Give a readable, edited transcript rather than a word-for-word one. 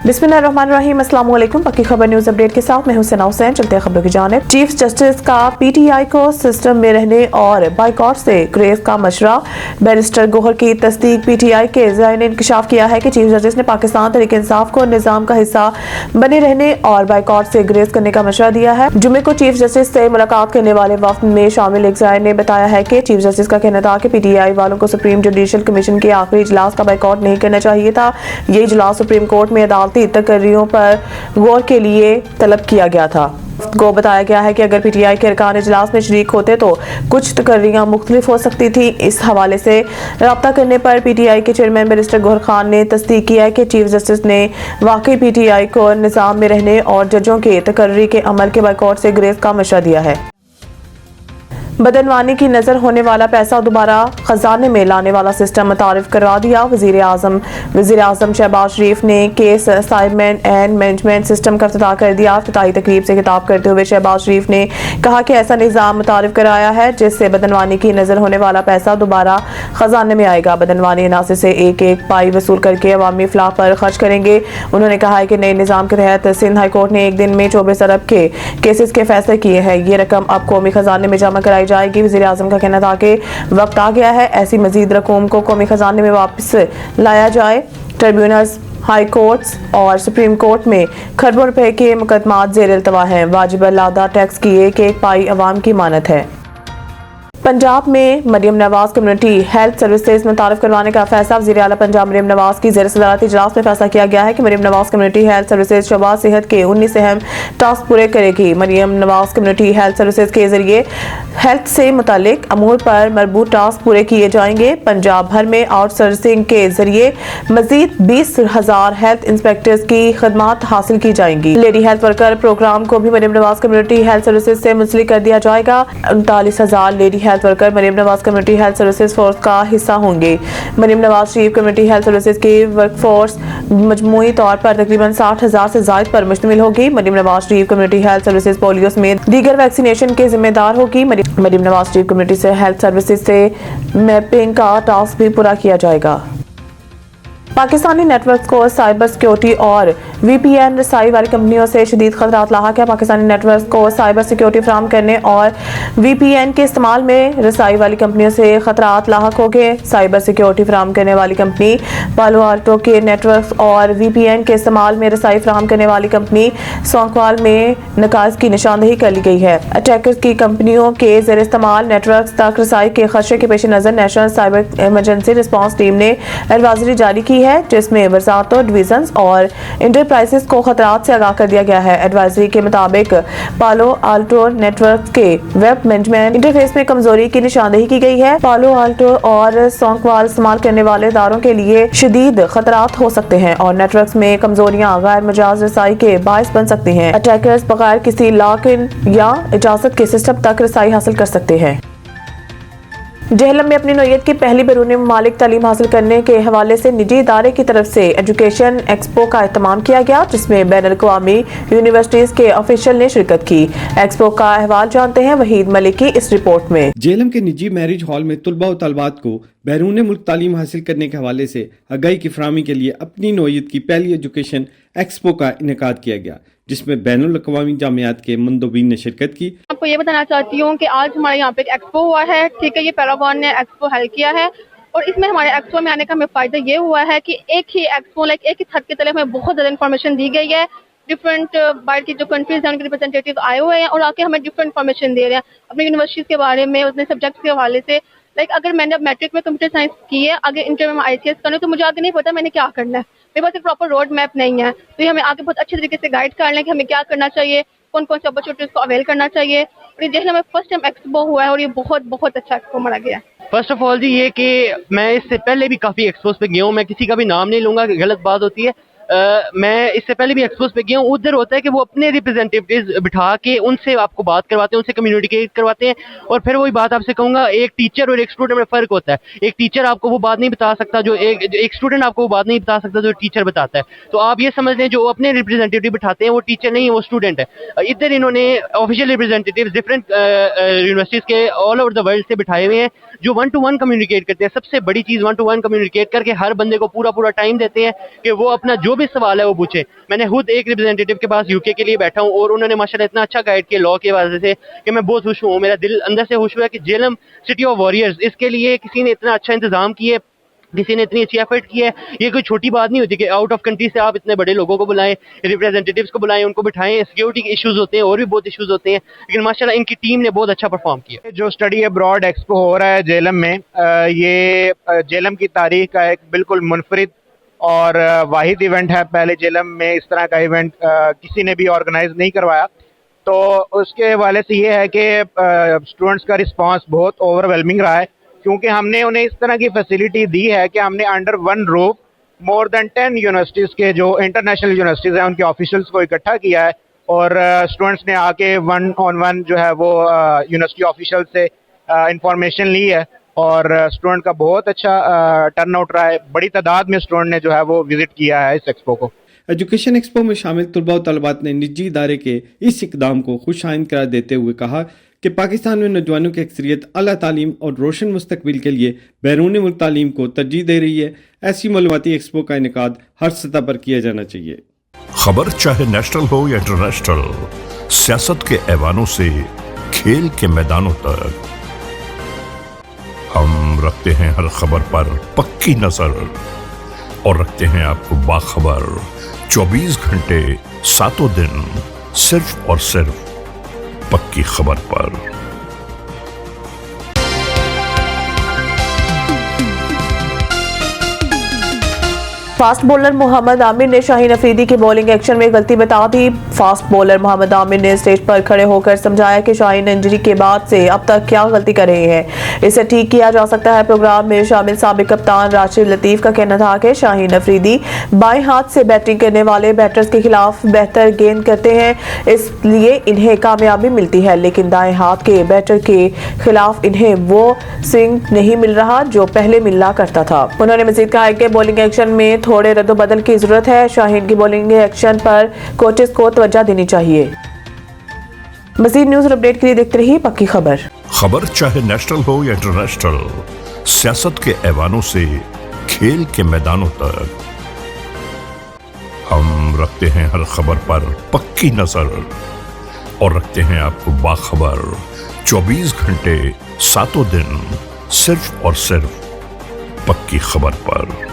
बिस्मिल्लाहिर्रहमानिर्रहीम, अस्सलाम वालेकुम। पक्की खबर न्यूज अपडेट के साथ मैं हुसैन हुसैन। चलते हैं खबरों की जानिब। चीफ जस्टिस का पीटीआई को सिस्टम में रहने और बाइकआउट से ग्रेस का मशवरा। बैरिस्टर गोहर की तस्दीक। पीटीआई के ज़राए ने इंकशाफ किया है कि चीफ जस्टिस ने पाकिस्तान तहरीक इंसाफ को निज़ाम का हिस्सा बने रहने और बाइकआउट से ग्रेस करने का मशवरा दिया है। जुमे को चीफ जस्टिस से मुलाकात करने वाले वफ्द में शामिल एक ज़राए ने बताया है कि चीफ जस्टिस का कहना था कि पीटीआई वालों को सुप्रीम जुडिशल कमीशन के आखिरी इजलास का बाइकआउट नहीं करना चाहिए था। ये इजलास सुप्रीम कोर्ट में अदालती तकर्रियों पर गौर के लिए तलब किया गया था। को बताया गया है कि अगर पीटीआई के अरकान इजलास में शरीक होते तो कुछ तकर्रियां मुख्तलिफ हो सकती थी। इस हवाले से राब्ता करने पर पीटीआई के चेयरमैन बैरिस्टर गोहर खान ने तस्दीक किया है कि चीफ जस्टिस ने वाकई पीटीआई को निज़ाम में रहने और जजों के तकर्री के अमल के बाइकआउट से ग्रेस का मशवरा दिया है। बदनवानी की नजर होने वाला पैसा दोबारा खजाने में लाने वाला सिस्टम मुतारिफ करवा दिया। वजीर आजम शहबाज शरीफ ने case assignment and management system का इफ्तिताह कर दिया। इफ्तिताही तकरीब से खिताब करते हुए शहबाज शरीफ ने कहा कि ऐसा निज़ाम मुतारिफ कराया है जिससे बदनवानी की नजर होने वाला पैसा दोबारा खजाने में आएगा। बदनवानी अनासर से एक एक पाई वसूल करके अवामी फलाह पर खर्च करेंगे। उन्होंने कहा है कि नए निज़ाम के तहत सिंध हाई कोर्ट ने एक दिन में 24 अरब के केसेस के फैसले किए हैं। ये रकम अब कौमी खजाने में जमा कराई जाएगी। वज़ीर आज़म का कहना था कि वक्त आ गया है ऐसी मजीद रकूम को कौमी खजाने में वापस लाया जाए। ट्रिब्यूनल्स, हाई कोर्ट्स और सुप्रीम कोर्ट में खरबों रुपए के मुकदमात ज़ेर इल्तवा हैं। वाजिब अलादा टैक्स की एक एक पाई अवाम की मानत है। पंजाब में Maryam Nawaz community health services मुतारिफ करवाने का फैसला। वज़ीर आला पंजाब मरियम नवाज की ज़ेर सदारत इजलास में फैसला किया गया है कि Maryam Nawaz community health services शोबा सेहत के 19 अहम टास्क पूरे करेगी। Maryam Nawaz community health services के जरिए हेल्थ से मुतालिक अमूर पर मरबूत टास्क पूरे किए जाएंगे। पंजाब भर में आउटसोर्सिंग के जरिए मजीद 20,000 हेल्थ इंस्पेक्टर्स की खदमात हासिल की जाएंगी। लेडी हेल्थ वर्कर प्रोग्राम को भी Maryam Nawaz community health services से मुंसलिक कर दिया जाएगा। 39,000 lady health worker Maryam Nawaz community health services force का हिस्सा होंगे। Maryam Nawaz Sharif community health services की वर्कफोर्स मजमूई तौर पर तकरीबन 60,000 से ज्यादा पर मुश्तमिल होगी। Maryam Nawaz Sharif community health services polio समेत दीगर वैक्सीनेशन के जिम्मेदार होगी। मरियम नवाज शरीफ कम्युनिटी से हेल्थ सर्विसेज से मैपिंग का टास्क भी पूरा किया जाएगा। पाकिस्तानी नेटवर्क को साइबर सिक्योरिटी और वीपीएन रसाई वाली कंपनियों से शदीद खतरात लाहक है। पाकिस्तानी नेटवर्क को साइबर सिक्योरिटी फराहम करने और वीपीएन के इस्तेमाल में रसाई वाली कंपनियों से खतरात लाहक हो गए। साइबर सिक्योरिटी फराहम करने वाली कंपनी पालो आल्टो के नेटवर्क और वीपीएन के इस्तेमाल में रसाई फराहम करने वाली कंपनी सोंकवाल में नकाज की निशानदेही कर ली गई है। अटैकर्स की कंपनियों के ज़ेर इस्तेमाल नेटवर्क तक रसाई के खदशे के पेश नज़र national cyber emergency response team ने एडवाइजरी जारी की है जिसमें वजारतों, डिवीजन्स और इंटरप्राइजेस को खतरात से आगाह कर दिया गया है। एडवाइजरी के मुताबिक पालो आल्टो नेटवर्क के वेब मैनेजमेंट इंटरफेस में कमजोरी की निशानदेही की गई है। पालो आल्टो और सोंकवाल इस्तेमाल करने वाले इदारों के लिए शदीद खतरात हो सकते हैं और नेटवर्क्स में कमजोरियां गैर मजाज रसाई के बायस बन सकती हैं। अटैकर्स बगैर किसी लॉक इन या इजाजत के सिस्टम तक रसाई हासिल कर सकते हैं। जेहलम में अपनी नौयत की पहली बैरूनी ममालिक तालीम हासिल करने के हवाले से निजी इदारे की तरफ से एजुकेशन एक्सपो का एहतमाम किया गया जिसमें बैनुल अक़वामी यूनिवर्सिटीज के ऑफिशियल ने शिरकत की। एक्सपो का अहवाल जानते हैं वहीद मलिक की इस रिपोर्ट में। जेहलम के निजी मैरिज हॉल में तुलबा और तलबात को बैरून मुल्क तालीम हासिल करने के हवाले से आगाही की फराहमी के लिए अपनी नौयत की पहली एजुकेशन एक्सपो का इनेकाद किया गया जिसमें बैनुल अक़वामी जामियात के मंदोबीन ने शिरकत की। आपको ये बताना चाहती हूँ कि आज हमारे यहाँ पे एक एक्सपो हुआ है। ठीक है, ये पैरागॉन ने एक्सपो हेल्प किया है और इसमें हमारे एक्सपो में आने का हमें फायदा ये हुआ है कि एक ही एक्सपो एक ही छत के तले हमें बहुत ज़्यादा इन्फॉर्मेशन दी गई है। डिफरेंट बाहर की जो कंट्रीज हैं उनके रिप्रेजेंटेटिव आए हुए हैं और आके हमें डिफरेंट इन्फॉर्मेशन दे रहे हैं अपनी यूनिवर्सिटीज़ के बारे में, अपने सब्जेक्ट्स के हवाले से। अगर मैंने अब मैट्रिक में कंप्यूटर साइंस की है, आगे इंटर में ICS करना तो मुझे आगे नहीं पता मैंने क्या करना है। मेरे पास एक प्रॉपर रोड मैप नहीं है तो ये हमें आगे बहुत अच्छे तरीके से गाइड कर लें कि हमें क्या करना चाहिए, कौन कौन से अपॉर्चुनिटीज को अवेल करना चाहिए। और ये जेहलम में फर्स्ट टाइम एक्सपो हुआ है और ये बहुत बहुत अच्छा एक्सपो माना गया है। फर्स्ट ऑफ ऑल जी ये कि मैं इससे पहले भी काफ़ी एक्सपोज पे गया हूँ। मैं किसी का भी नाम नहीं लूँगा, गलत बात होती है। मैं इससे पहले भी एक्सपोज पे गया हूँ। उधर होता है कि वो अपने रिप्रेजेंटेटिव्स बिठा के उनसे आपको बात करवाते हैं, उनसे कम्युनिकेट करवाते हैं। और फिर वही बात आपसे कहूँगा, एक टीचर और एक स्टूडेंट में फ़र्क होता है। एक टीचर आपको वो बात नहीं बता सकता जो एक स्टूडेंट आपको वो बात नहीं बता सकता जो टीचर बताता है। तो आप ये समझ लें जो अपने रिप्रेजेंटेटिव बिठाते हैं वो टीचर नहीं है, वो स्टूडेंट है। इधर इन्होंने ऑफिशियल रिप्रेजेंटेटिव डिफरेंट यूनिवर्सिटीज़ के ऑल ओवर द वर्ल्ड से बिठाए हुए हैं जो 1-to-1 कम्युनिकेट करते हैं। सबसे बड़ी चीज़ 1-to-1 कम्युनिकेट करके हर बंदे को पूरा टाइम देते हैं कि वो अपना जो بھی سوال ہے وہ پوچھیں. میں نے خود ایک ریپرزینٹیٹو کے پاس UK کے لیے بیٹھا ہوں اور انہوں نے ماشاءاللہ اتنا اچھا گائیڈ کیا لا کی وجہ سے کہ میں بہت خوش ہوں. میرا دل اندر سے خوش ہوا کہ جیلم سٹی آف وارئرز اس کے لیے کسی نے اتنا اچھا انتظام کیے, کسی نے اتنی اچھی ایفرٹ کی ہے. یہ کوئی چھوٹی بات نہیں ہوتی کہ آؤٹ آف کنٹری سے آپ اتنے بڑے لوگوں کو بلائیں, ریپرزینٹیٹیوز کو بلائیں, ان کو بٹھائیں. سیکیورٹی کے ایشوز ہوتے ہیں اور بھی بہت ایشوز ہوتے ہیں, لیکن ماشاءاللہ ان کی ٹیم نے بہت اچھا پرفارم کیا. جو اسٹڈی ابراڈ ایکسپو ہو رہا ہے جیلم میں, یہ جیلم کی تاریخ کا ایک بالکل منفرد اور واحد ایونٹ ہے. پہلے جیلم میں اس طرح کا ایونٹ کسی نے بھی آرگنائز نہیں کروایا. تو اس کے حوالے سے یہ ہے کہ اسٹوڈنٹس کا رسپانس بہت اوور ویلمنگ رہا ہے, کیونکہ ہم نے انہیں اس طرح کی فیسلٹی دی ہے کہ ہم نے انڈر ون روف مور دین 10 یونیورسٹیز کے جو انٹرنیشنل یونیورسٹیز ہیں ان کے آفیشلس کو اکٹھا کیا ہے, اور اسٹوڈنٹس نے آ کے 1-on-1 جو ہے وہ یونیورسٹی آفیشل سے انفارمیشن لی ہے, اور اسٹوڈنٹ کا بہت اچھا ٹرن آؤٹ رہا ہے. بڑی تعداد میں اسٹوڈنٹ نے جو ہے وہ وزٹ کیا ہے اس ایکسپو کو. ایجوکیشن ایکسپو میں شامل طلباء و طالبات نے نجی ادارے کے اس اقدام کو خوش آئند قرار دیتے ہوئے کہا کہ پاکستان میں نوجوانوں کی اکثریت اعلیٰ تعلیم اور روشن مستقبل کے لیے بیرون ملک تعلیم کو ترجیح دے رہی ہے. ایسی معلوماتی ایکسپو کا انعقاد ہر سطح پر کیا جانا چاہیے. خبر چاہے نیشنل ہو یا انٹرنیشنل, سیاست کے ایوانوں سے کھیل کے میدانوں تک, ہم رکھتے ہیں ہر خبر پر پکی نظر اور رکھتے ہیں آپ کو باخبر 24 گھنٹے 7 دن صرف اور صرف پکی خبر پر. فاسٹ بولر محمد عامر نے شاہین افریدی کے بولنگ ایکشن میں غلطی بتا دی. فاسٹ بولر محمد عامر نے اسٹیج پر کھڑے ہو کر سمجھایا کہ شاہین انجری کے بعد سے اب تک کیا غلطی کر رہے ہیں, اسے ٹھیک کیا جا سکتا ہے. پروگرام میں شامل سابق کپتان راشد لطیف کا کہنا تھا کہ شاہین افریدی بائیں ہاتھ سے بیٹنگ کرنے والے بیٹرز کے خلاف بہتر گیند کرتے ہیں, اس لیے انہیں کامیابی ملتی ہے, لیکن دائیں ہاتھ کے بیٹر کے خلاف انہیں وہ سوئنگ نہیں مل رہا جو پہلے ملا کرتا تھا. انہوں نے مزید کہا کہ بولنگ ایکشن میں تھوڑے رد و بدل کی ضرورت ہے. شاہین کی بولنگ ایکشن پر کوچز کو توجہ دینی چاہیے. مزید نیوز اپڈیٹ کے لیے دیکھتے رہیے پکی خبر. خبر چاہے نیشنل ہو یا انٹرنیشنل, سیاست کے ایوانوں سے کھیل کے میدانوں تک, ہم رکھتے ہیں ہر خبر پر پکی نظر اور رکھتے ہیں آپ کو باخبر 24 گھنٹے 7 دن صرف اور صرف پکی خبر پر.